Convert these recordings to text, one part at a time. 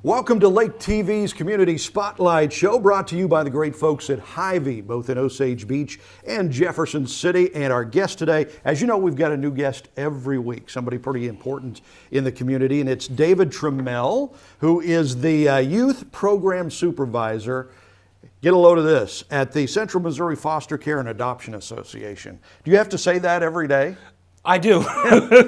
Welcome to Lake TV's Community Spotlight Show, brought to you by the great folks at Hy-Vee, both in Osage Beach and Jefferson City. And our guest today, as you know, we've got a new guest every week, somebody pretty important in the community, and it's David Trammell, who is the Youth Program Supervisor. Get a load of this, at the Central Missouri Foster Care and Adoption Association. Do you have to say that every day? I do.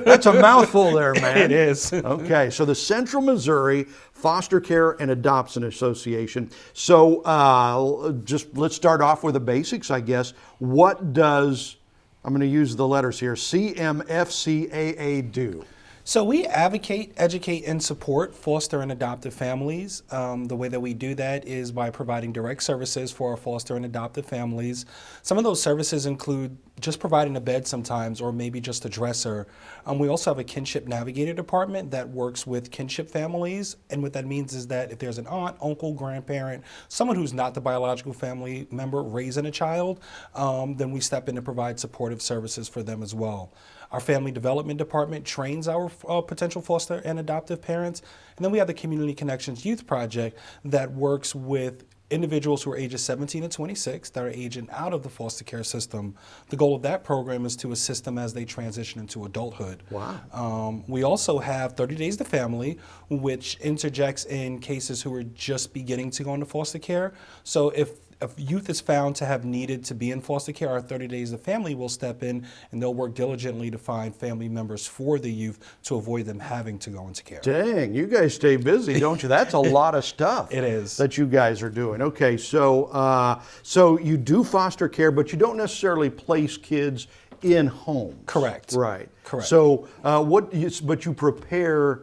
That's a mouthful there, man. It is. Okay, so the Central Missouri Foster Care and Adoption Association. So just let's start off with the basics, I guess. What does, I'm going to use the letters here, CMFCAA do? So we advocate, educate, and support foster and adoptive families. The way that we do that is by providing direct services for our foster and adoptive families. Some of those services include just providing a bed sometimes, or maybe just a dresser. We also have a kinship navigator department that works with kinship families. And what that means is that if there's an aunt, uncle, grandparent, someone who's not the biological family member raising a child, then we step in to provide supportive services for them as well. Our family development department trains our potential foster and adoptive parents. And then we have the Community Connections Youth Project that works with individuals who are ages 17 to 26 that are aging out of the foster care system. The goal of that program is to assist them as they transition into adulthood. Wow. We also have 30 Days to Family, which interjects in cases who are just beginning to go into foster care. So if youth is found to have needed to be in foster care, our 30 Days to Family will step in and they'll work diligently to find family members for the youth to avoid them having to go into care. Dang, you guys stay busy, don't you? That's a lot of stuff. It is. That you guys are doing. Okay, so so you do foster care, but you don't necessarily place kids in homes. Correct. Right. Correct. So but you prepare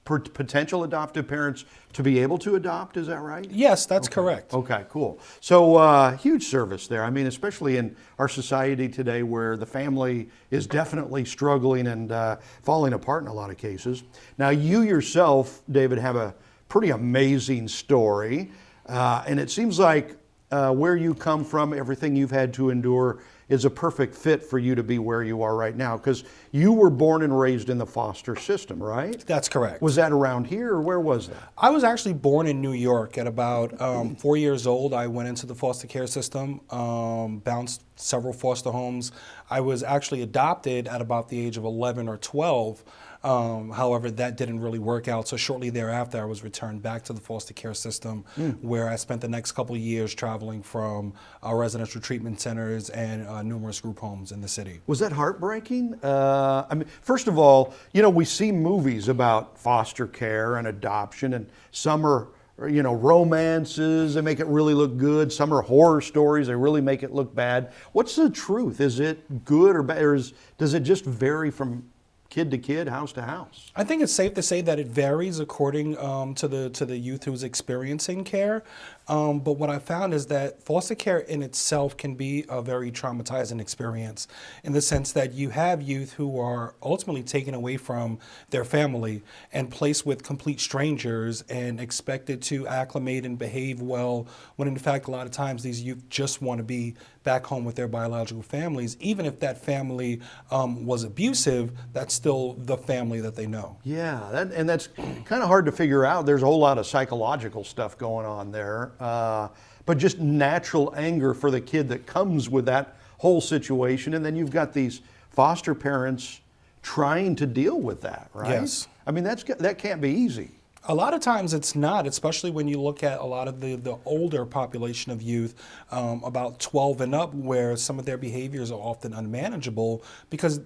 potential adoptive parents to be able to adopt, is that right? Yes, that's correct. Okay, cool. So huge service there. I mean, especially in our society today where the family is definitely struggling and falling apart in a lot of cases. Now, you yourself, David, have a pretty amazing story. And it seems like where you come from, everything you've had to endure, is a perfect fit for you to be where you are right now, because you were born and raised in the foster system, right? That's correct. Was that around here, or where was that? I was actually born in New York. At about 4 years old, I went into the foster care system, bounced several foster homes. I was actually adopted at about the age of 11 or 12. However, that didn't really work out. So shortly thereafter, I was returned back to the foster care system, where I spent the next couple of years traveling from residential treatment centers and numerous group homes in the city. Was that heartbreaking? I mean, first of all, you know, we see movies about foster care and adoption, and some are, you know, romances, they make it really look good. Some are horror stories, they really make it look bad. What's the truth? Is it good or bad, or does it just vary from kid to kid, house to house? I think it's safe to say that it varies according to the youth who's experiencing care. But what I found is that foster care in itself can be a very traumatizing experience, in the sense that you have youth who are ultimately taken away from their family and placed with complete strangers and expected to acclimate and behave well, when in fact a lot of times these youth just want to be back home with their biological families. Even if that family was abusive, that's still the family that they know. Yeah, and that's kind of hard to figure out. There's a whole lot of psychological stuff going on there. But just natural anger for the kid that comes with that whole situation. And then you've got these foster parents trying to deal with that, right? Yes. I mean, that can't be easy. A lot of times it's not, especially when you look at a lot of the older population of youth, about 12 and up, where some of their behaviors are often unmanageable because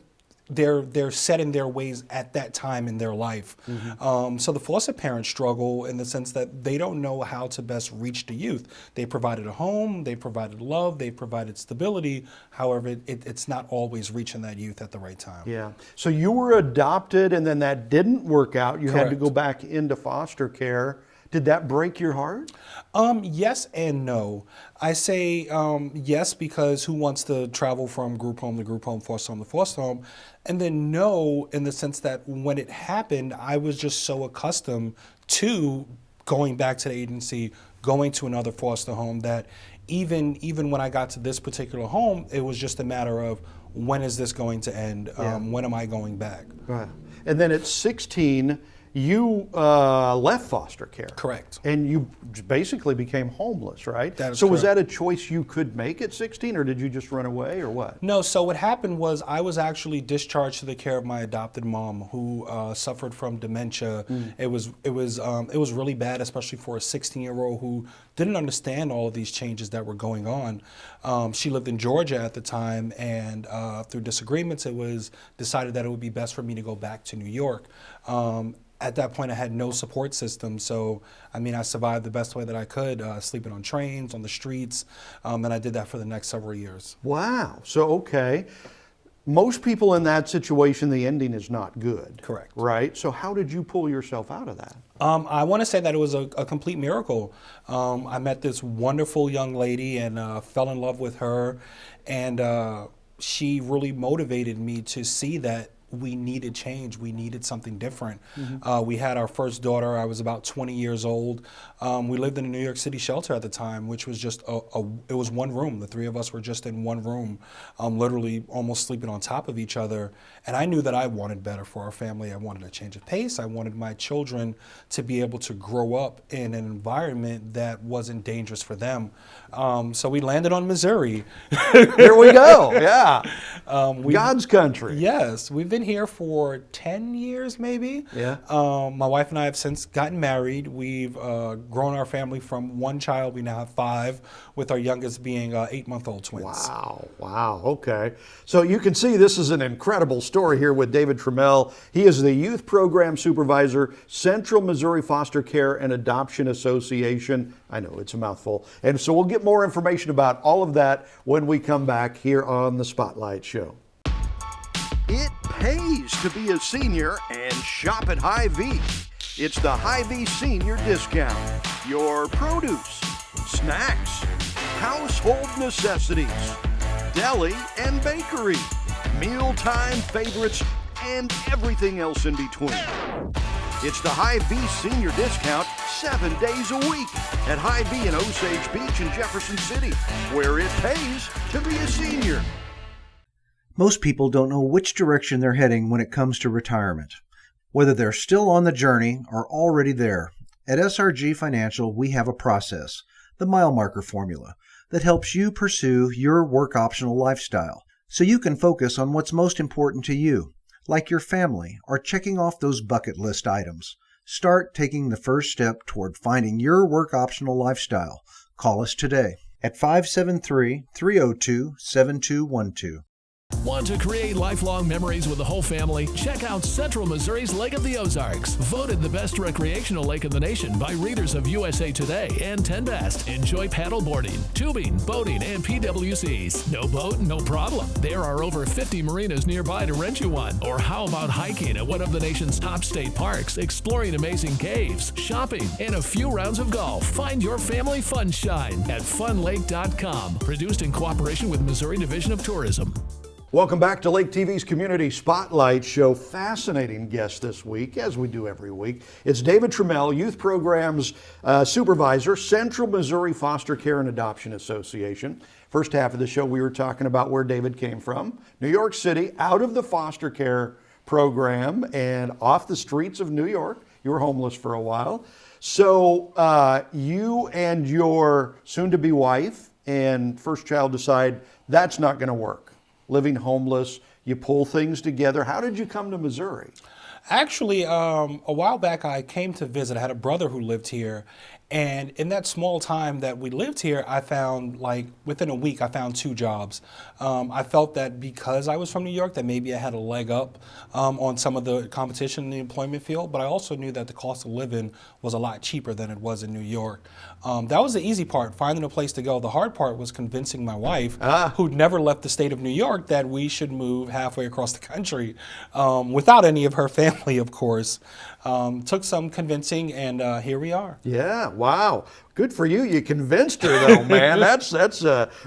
they're set in their ways at that time in their life. So the foster parents struggle in the sense that they don't know how to best reach the youth. They provided a home, they provided love, they provided stability. However, it's not always reaching that youth at the right time. Yeah. So you were adopted and then that didn't work out. You had to Correct. go back into foster care. Did that break your heart? Yes and no. I say yes, because who wants to travel from group home to group home, foster home to foster home? And then no, in the sense that when it happened, I was just so accustomed to going back to the agency, going to another foster home, that even when I got to this particular home, it was just a matter of, when is this going to end? When am I going back? Right. And then at 16, you left foster care. Correct. And you basically became homeless, right? That is so was correct. that a choice you could make at 16, or did you just run away, or what? No, so what happened was I was actually discharged to the care of my adopted mom, who suffered from dementia. It was really bad, especially for a 16-year-old who didn't understand all of these changes that were going on. She lived in Georgia at the time, and through disagreements, it was decided that it would be best for me to go back to New York. At that point, I had no support system, so I mean, I survived the best way that I could, sleeping on trains, on the streets, and I did that for the next several years. Wow. So, okay. Most people in that situation, the ending is not good. Correct. Right? So how did you pull yourself out of that? I want to say that it was a complete miracle. I met this wonderful young lady and fell in love with her, and she really motivated me to see that we needed change. We needed something different. We had our first daughter. I was about 20 years old. We lived in a New York City shelter at the time, which was just it was one room. The three of us were just in one room, literally almost sleeping on top of each other. And I knew that I wanted better for our family. I wanted a change of pace. I wanted my children to be able to grow up in an environment that wasn't dangerous for them. So we landed on Missouri. Here we go. Yeah. God's country. Yes, we've been here for 10 years, maybe. Yeah. My wife and I have since gotten married. We've grown our family from one child. We now have 5, with our youngest being 8-month-old twins. Wow. Wow. Okay. So you can see this is an incredible story here with David Trammell. He is the Youth Program Supervisor, Central Missouri Foster Care and Adoption Association. I know, it's a mouthful. And so we'll get more information about all of that when we come back here on the Spotlight Show. It pays to be a senior and shop at Hy-Vee. It's the Hy-Vee Senior Discount. Your produce, snacks, household necessities, deli and bakery, mealtime favorites, and everything else in between. It's the Hy-Vee Senior Discount 7 days a week at Hy-Vee in Osage Beach and Jefferson City, where it pays to be a senior. Most people don't know which direction they're heading when it comes to retirement, whether they're still on the journey or already there. At SRG Financial, we have a process, the mile marker formula, that helps you pursue your work optional lifestyle so you can focus on what's most important to you, like your family or checking off those bucket list items. Start taking the first step toward finding your work optional lifestyle. Call us today at 573-302-7212. Want to create lifelong memories with the whole family? Check out Central Missouri's Lake of the Ozarks. Voted the best recreational lake in the nation by readers of USA Today and 10 Best. Enjoy paddleboarding, tubing, boating, and PWCs. No boat? No problem. There are over 50 marinas nearby to rent you one. Or how about hiking at one of the nation's top state parks, exploring amazing caves, shopping, and a few rounds of golf? Find your family fun shine at funlake.com. Produced in cooperation with Missouri Division of Tourism. Welcome back to Lake TV's Community Spotlight Show. Fascinating guest this week, as we do every week. It's David Trammell, Youth Programs Supervisor, Central Missouri Foster Care and Adoption Association. First half of the show, we were talking about where David came from. New York City, out of the foster care program and off the streets of New York. You were homeless for a while. So you and your soon-to-be wife and first child decide that's not going to work. Living homeless, you pull things together. How did you come to Missouri? Actually, a while back I came to visit. I had a brother who lived here. And in that small time that we lived here, I found, like, within a week, I found 2 jobs. I felt that because I was from New York, that maybe I had a leg up on some of the competition in the employment field, but I also knew that the cost of living was a lot cheaper than it was in New York. That was the easy part, finding a place to go. The hard part was convincing my wife, who'd never left the state of New York, that we should move halfway across the country without any of her family, of course. Took some convincing, and here we are. Yeah, wow. Good for you. You convinced her, though, man. That's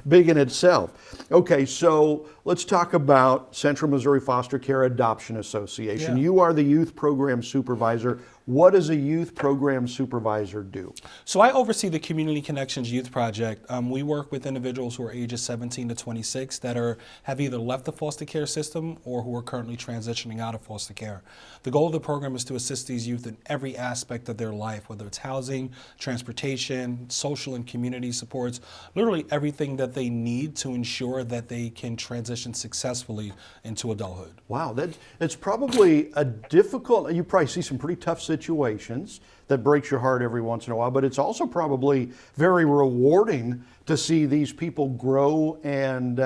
big in itself. Okay, so let's talk about Central Missouri Foster Care Adoption Association. Yeah. You are the Youth Program Supervisor. what does a youth program supervisor do? So I oversee the Community Connections Youth Project. We work with individuals who are ages 17 to 26 that have either left the foster care system or who are currently transitioning out of foster care. The goal of the program is to assist these youth in every aspect of their life, whether it's housing, transportation, social and community supports, literally everything that they need to ensure that they can transition successfully into adulthood. Wow, it's probably a difficult, you probably see some pretty tough situations that breaks your heart every once in a while, but it's also probably very rewarding to see these people grow and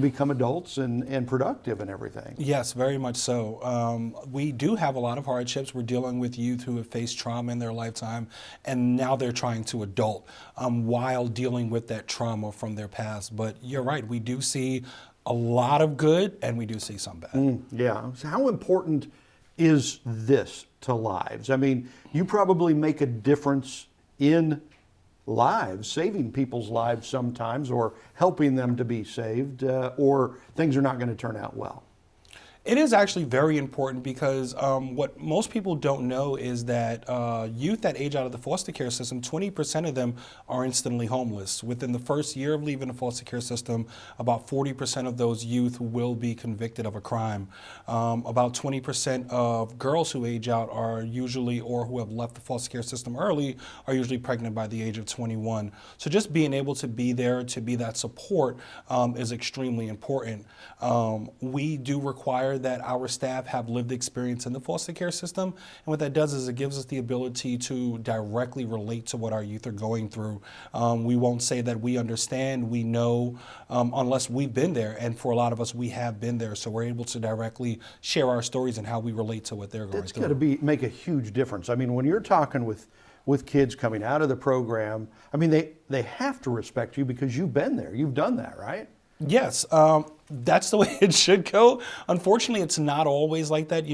become adults and productive and everything. Yes, very much so. We do have a lot of hardships. We're dealing with youth who have faced trauma in their lifetime, and now they're trying to adult while dealing with that trauma from their past. But you're right, we do see a lot of good, and we do see some bad. Yeah. So how important is this to lives? I mean, you probably make a difference in lives, saving people's lives sometimes, or helping them to be saved, or things are not going to turn out well. It is actually very important because what most people don't know is that youth that age out of the foster care system, 20% of them are instantly homeless. Within the first year of leaving the foster care system, about 40% of those youth will be convicted of a crime. About 20% of girls who age out are usually, or who have left the foster care system early, are usually pregnant by the age of 21. So just being able to be there, to be that support is extremely important. We do require that our staff have lived experience in the foster care system, and what that does is it gives us the ability to directly relate to what our youth are going through. We won't say that we understand, we know, unless we've been there, and for a lot of us, we have been there, so we're able to directly share our stories and how we relate to what they're going That's through. got to make a huge difference. I mean, when you're talking with kids coming out of the program, I mean, they have to respect you because you've been there, you've done that, right? Yes, that's the way it should go. Unfortunately, it's not always like that.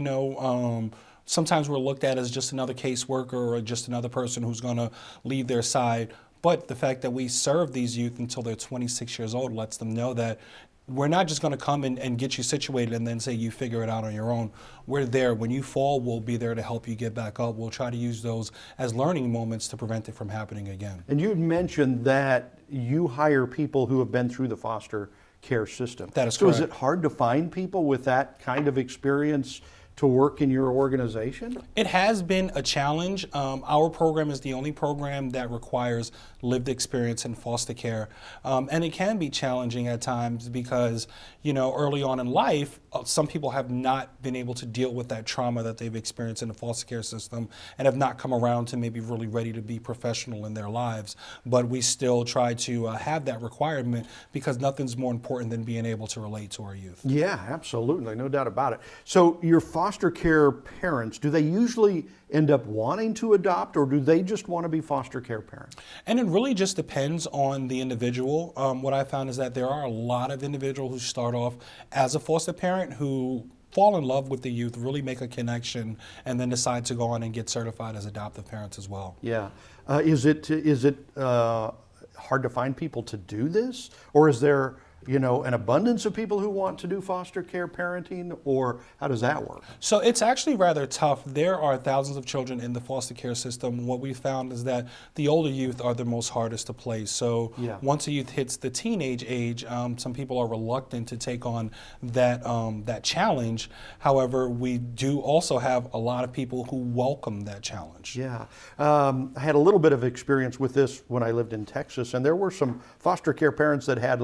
Sometimes we're looked at as just another caseworker or just another person who's going to leave their side. But the fact that we serve these youth until they're 26 years old lets them know that we're not just going to come and get you situated and then say you figure it out on your own. We're there. When you fall, we'll be there to help you get back up. We'll try to use those as learning moments to prevent it from happening again. And you mentioned that you hire people who have been through the foster care system. That is so correct. Is it hard to find people with that kind of experience to work in your organization? It has been a challenge. Our program is the only program that requires lived experience in foster care. And it can be challenging at times because, early on in life, some people have not been able to deal with that trauma that they've experienced in the foster care system and have not come around to maybe really ready to be professional in their lives. But we still try to have that requirement because nothing's more important than being able to relate to our youth. Yeah, absolutely, no doubt about it. So your foster care parents, do they usually end up wanting to adopt, or do they just want to be foster care parents? And it really just depends on the individual. What I found is that there are a lot of individuals who start off as a foster parent who fall in love with the youth, really make a connection, and then decide to go on and get certified as adoptive parents as well. Yeah. Is it hard to find people to do this, or is there an abundance of people who want to do foster care parenting, or how does that work? So it's actually rather tough. There are thousands of children in the foster care system. What we found is that the older youth are the most hardest to place. So once a youth hits the teenage age, some people are reluctant to take on that challenge. However, we do also have a lot of people who welcome that challenge. Yeah. I had a little bit of experience with this when I lived in Texas, and there were some foster care parents that had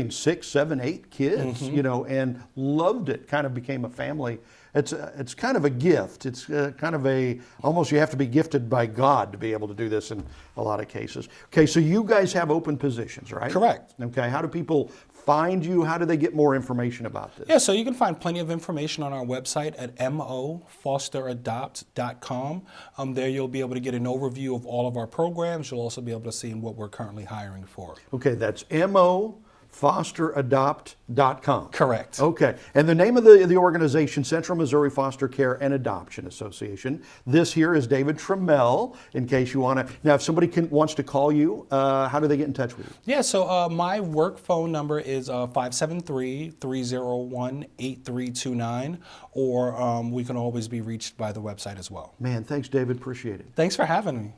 6, 7, 8 kids, and loved it, kind of became a family. It's kind of a gift. It's kind of almost you have to be gifted by God to be able to do this in a lot of cases. Okay, so you guys have open positions, right? Correct. Okay, how do people find you? How do they get more information about this? Yeah, so you can find plenty of information on our website at mofosteradopt.com. There you'll be able to get an overview of all of our programs. You'll also be able to see what we're currently hiring for. Okay, that's fosteradopt.com. Correct. Okay. And the name of the organization, Central Missouri Foster Care and Adoption Association. This here is David Trammell, in case you want to. Now, if somebody wants to call you, how do they get in touch with you? Yeah, so my work phone number is 573-301-8329, or we can always be reached by the website as well. Man, thanks, David. Appreciate it. Thanks for having me.